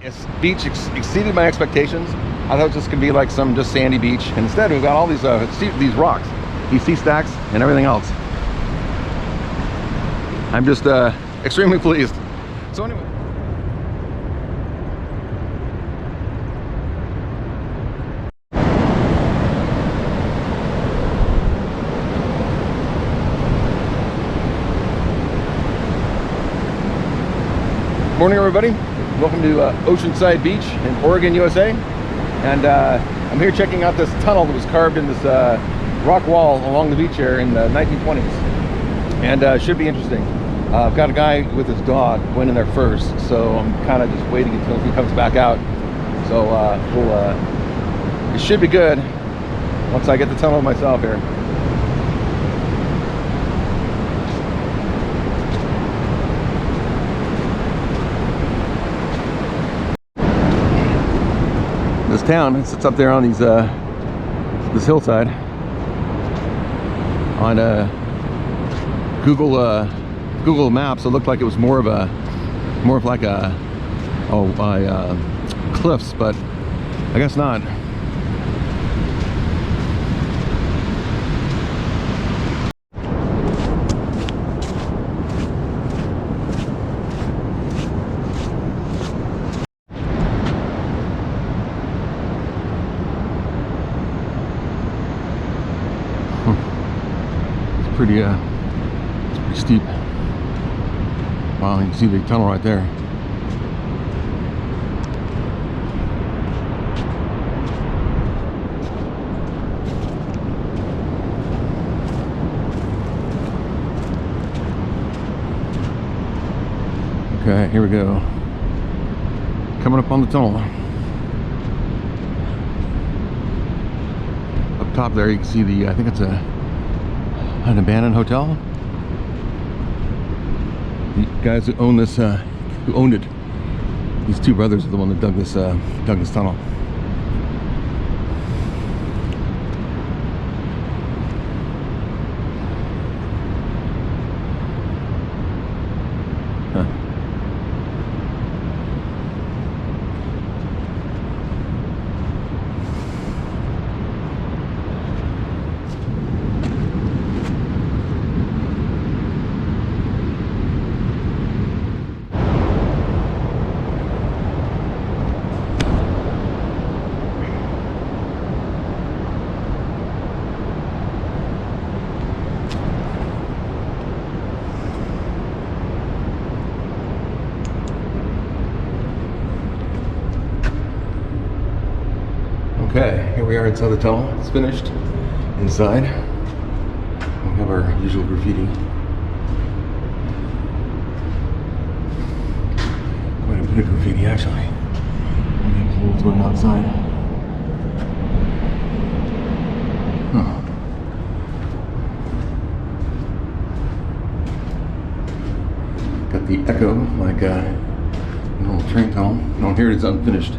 This beach exceeded my expectations. I thought it was just gonna be like some just sandy beach, and instead we've got all these rocks, these sea stacks, and everything else. I'm just extremely pleased. So anyway. Morning, everybody. Welcome to Oceanside Beach in Oregon, USA. And I'm here checking out this tunnel that was carved in this rock wall along the beach here in the 1920s. And should be interesting. I've got a guy with his dog went in there first, so I'm kind of just waiting until he comes back out. So it should be good once I get the tunnel myself here. This town, it sits up there on these this hillside on Google Maps. It looked like it was more of like cliffs, but I guess not. It's pretty steep. Wow, you can see the tunnel right there. Okay, here we go. Coming up on the tunnel. Up top there you can see the, I think it's an abandoned hotel. The guys who own this, who owned it, these two brothers are the one that dug this tunnel. Huh. Okay, here we are inside the tunnel. It's finished inside. We have our usual graffiti. Quite a bit of graffiti, actually. We have holes going outside. Huh. Got the echo, like an old train tunnel. No, here it is unfinished.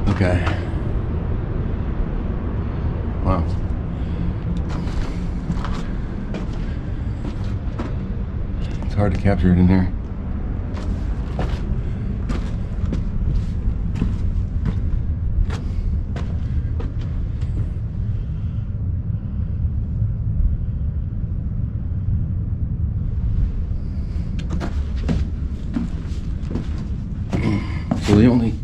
Okay. Wow. It's hard to capture it in here. So they only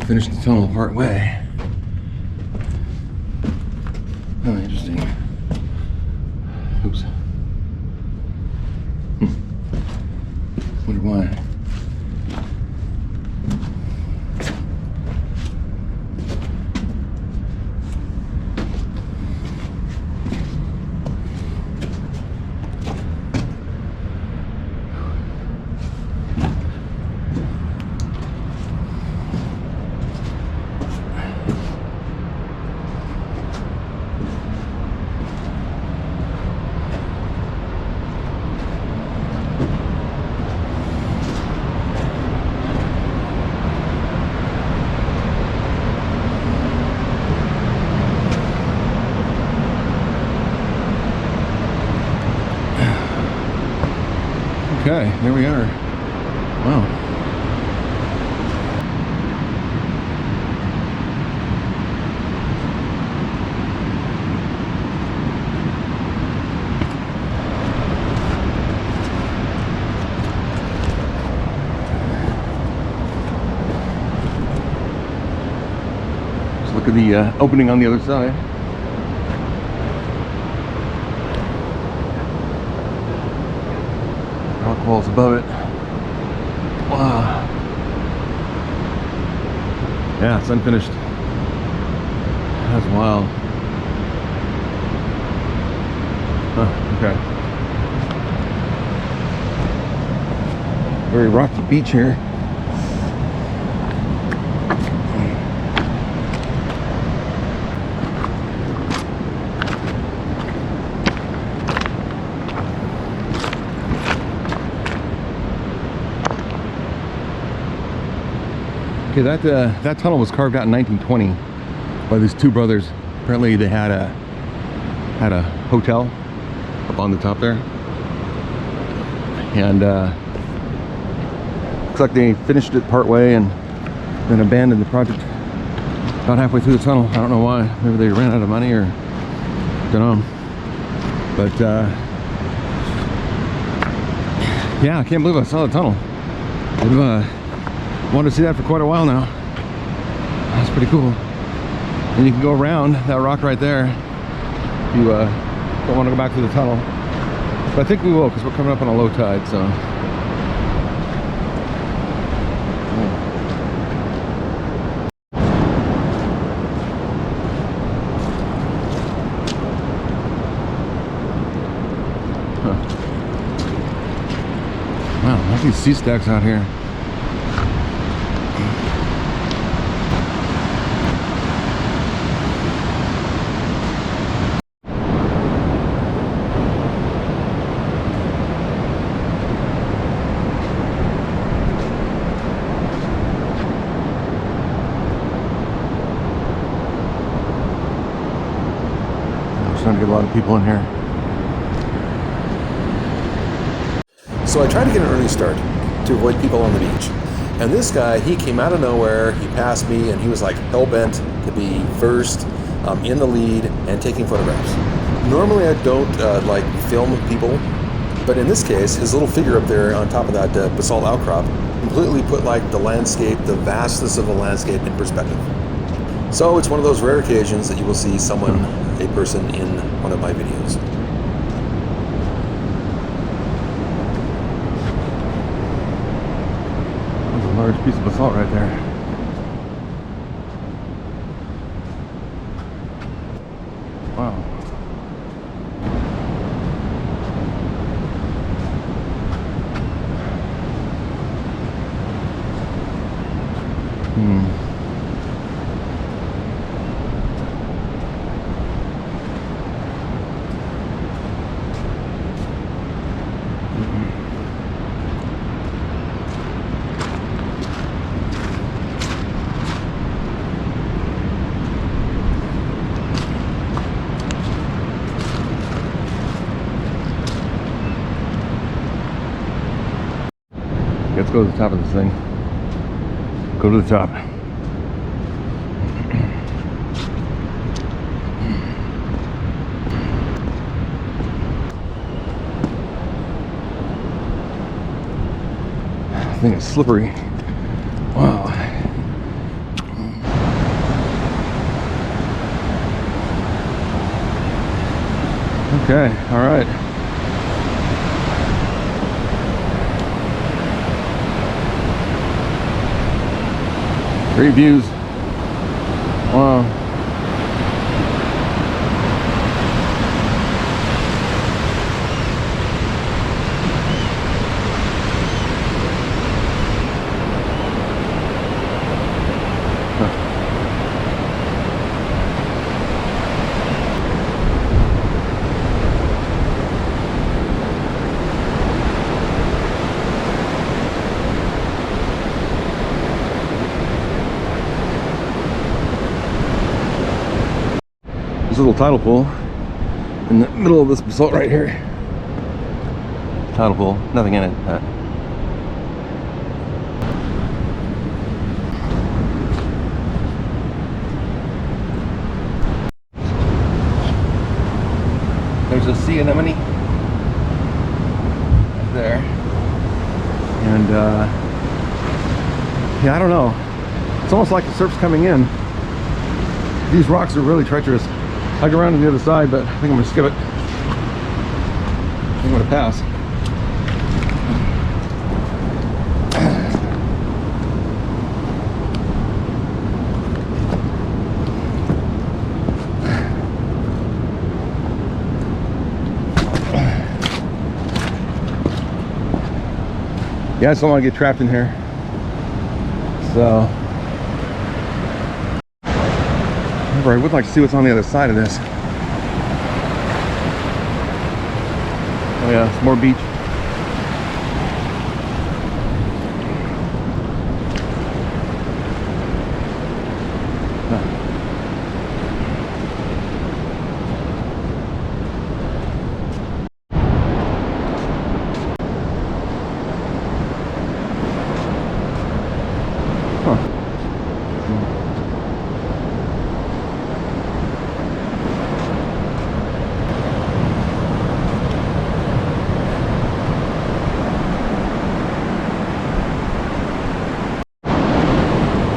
finished the tunnel part way. Oh, interesting. Oops. Wonder why. Okay, there we are. Wow. Look at the opening on the other side. Rock walls above it. Wow. Yeah, it's unfinished. That's wild. Huh, okay. Very rocky beach here. Okay, that tunnel was carved out in 1920 by these two brothers. Apparently they had a hotel up on the top there, and looks like they finished it part way and then abandoned the project about halfway through the tunnel. I don't know why. Maybe they ran out of money, or don't know. But yeah, I can't believe I saw the tunnel. I've wanted to see that for quite a while now. That's pretty cool. And you can go around that rock right there if you don't want to go back through the tunnel. But I think we will, because we're coming up on a low tide, so. Wow, look at these sea stacks out here. Trying to get a lot of people in here. So I tried to get an early start to avoid people on the beach. And this guy, he came out of nowhere, he passed me, and he was like hell-bent to be first, in the lead, and taking photographs. Normally I don't like film people, but in this case, his little figure up there on top of that basalt outcrop completely put like the landscape, the vastness of the landscape in perspective. So it's one of those rare occasions that you will see someone, a person, in one of my videos. There's a large piece of basalt right there. Wow. Let's go to the top of this thing. Go to the top. This thing is slippery. Wow. Okay, all right. Great views. Wow. This little tidal pool in the middle of this basalt right here. Tidal pool, nothing in it. There's a sea anemone right there, and yeah, I don't know. It's almost like the surf's coming in. These rocks are really treacherous. I go around to the other side, but I think I'm gonna skip it. I think I'm gonna pass. Yeah, I just don't want to get trapped in here. So, however, I would like to see what's on the other side of this. Oh yeah, some more beach.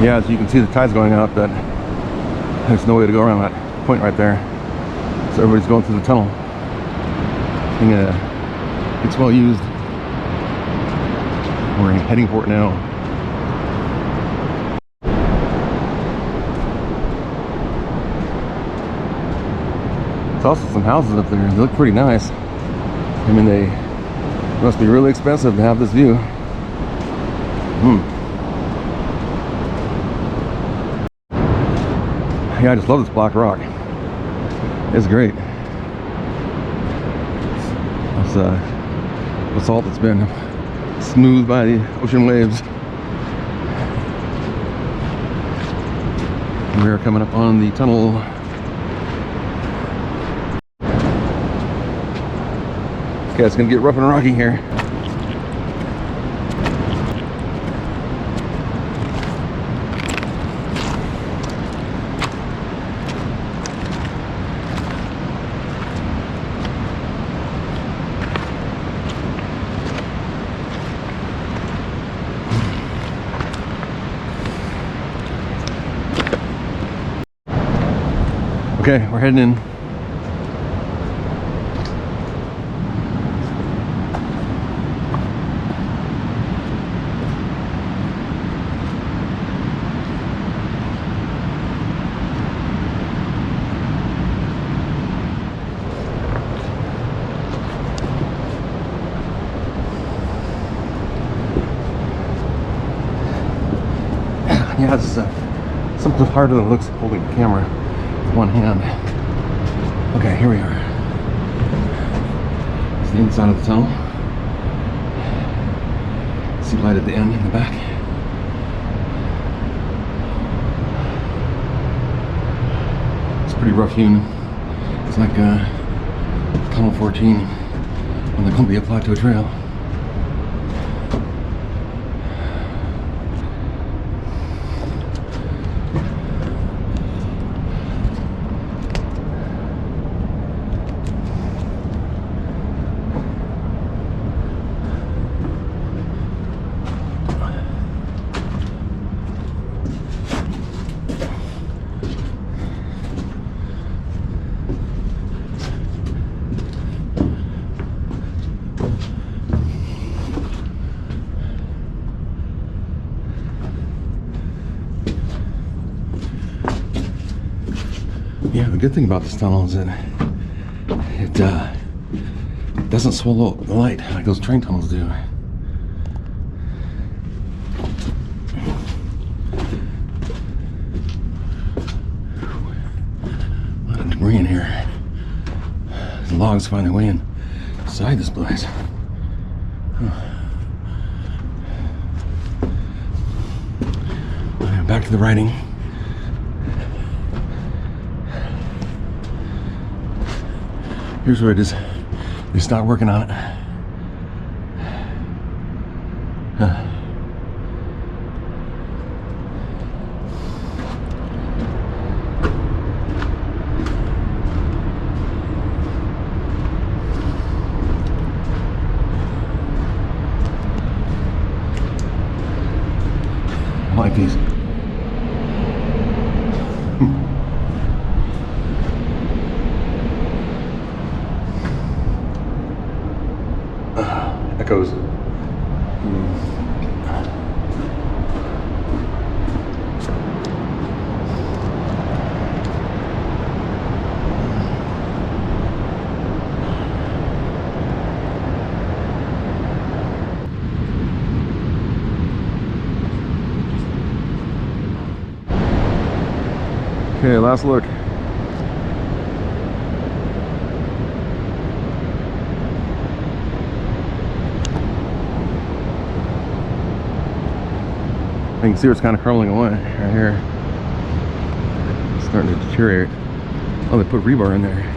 Yeah, so you can see the tide's going up, that there's no way to go around that point right there. So everybody's going through the tunnel. And, it's well used. We're heading for it now. There's also some houses up there. They look pretty nice. I mean, they must be really expensive to have this view. Yeah, I just love this black rock. It's great. It's basalt that's been smoothed by the ocean waves. We are coming up on the tunnel. Okay, it's gonna get rough and rocky here. Okay, we're heading in. Yeah, it's something harder than it looks holding the camera with one hand. Okay, here we are. It's the inside of the tunnel. See light at the end in the back. It's pretty rough hewn. It's like Tunnel 14 on the Columbia Plateau Trail. Yeah, the good thing about this tunnel is that it doesn't swallow the light like those train tunnels do. A lot of debris in here. The logs find their way inside this place. Back to the writing. Here's where it is. They stopped working on it. I like these. Okay, last look. You can see where it's kind of crumbling away right here. It's starting to deteriorate. Oh, they put rebar in there.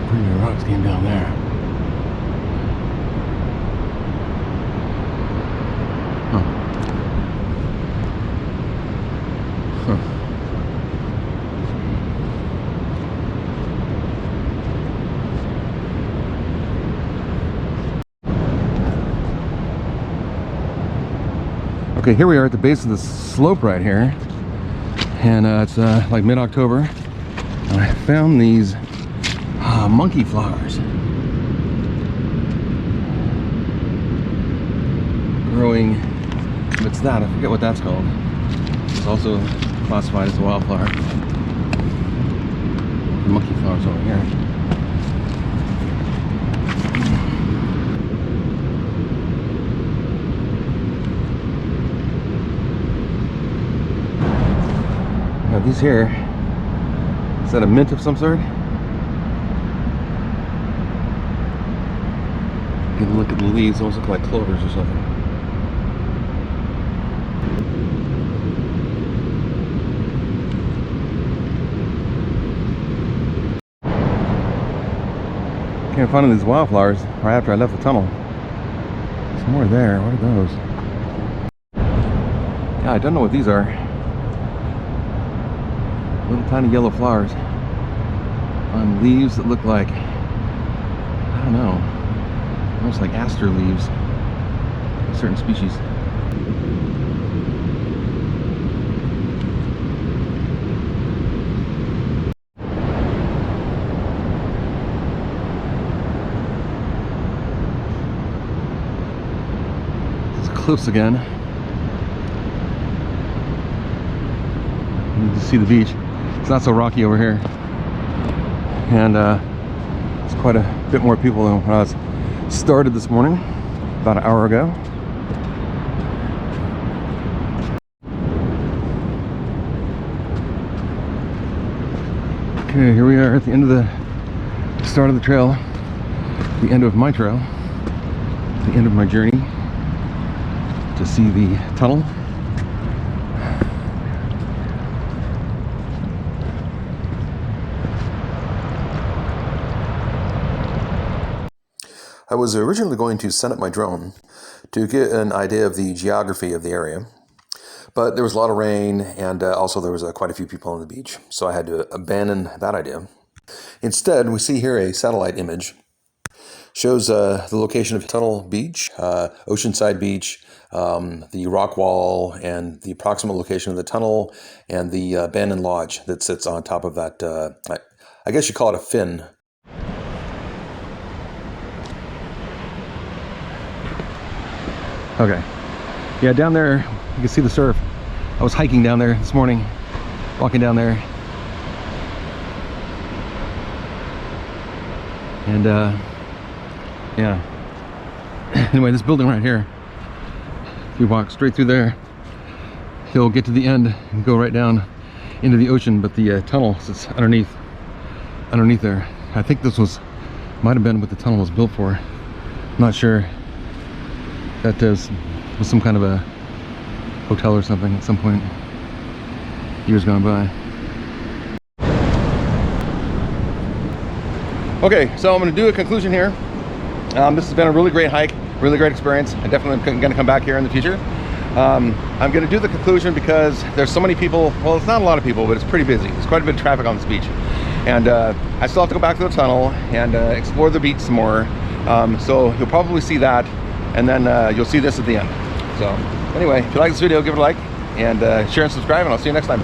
Pretty good rocks came down there. Huh. Okay, here we are at the base of the slope right here, and it's like mid-October, and I found these monkey flowers growing. What's that? I forget what that's called. It's also classified as a wildflower. The monkey flowers over here. Now these here, is that a mint of some sort? Get a look at the leaves, almost look like clovers or something. Can't find these wildflowers right after I left the tunnel. There's more there. What are those? Yeah, I don't know what these are. Little tiny yellow flowers on leaves that look like, I don't know, almost like aster leaves of certain species. It's cliffs again. You can see the beach. It's not so rocky over here, and it's quite a bit more people than when I was started this morning about an hour ago. Okay, here we are at the end of the start of the trail, the end of my trail, the end of my journey to see the tunnel. I was originally going to send up my drone to get an idea of the geography of the area, but there was a lot of rain, and also there was quite a few people on the beach, so I had to abandon that idea. Instead, we see here a satellite image. Shows the location of Tunnel Beach, Oceanside Beach, the rock wall, and the approximate location of the tunnel, and the abandoned lodge that sits on top of that, I guess you call it a fin. Okay, yeah, down there you can see the surf. I was hiking down there this morning, walking down there, and yeah. Anyway, this building right here, if you walk straight through there, you'll get to the end and go right down into the ocean, but the tunnel sits underneath there. I think this might have been what the tunnel was built for. I'm not sure. That was some kind of a hotel or something at some point years gone by. Okay, so I'm going to do a conclusion here. This has been a really great hike, really great experience. I definitely am going to come back here in the future. I'm going to do the conclusion because there's so many people. Well, it's not a lot of people, but it's pretty busy. There's quite a bit of traffic on this beach, and I still have to go back to the tunnel and explore the beach some more. So you'll probably see that, and then you'll see this at the end. So anyway, if you like this video, give it a like, and share and subscribe, and I'll see you next time.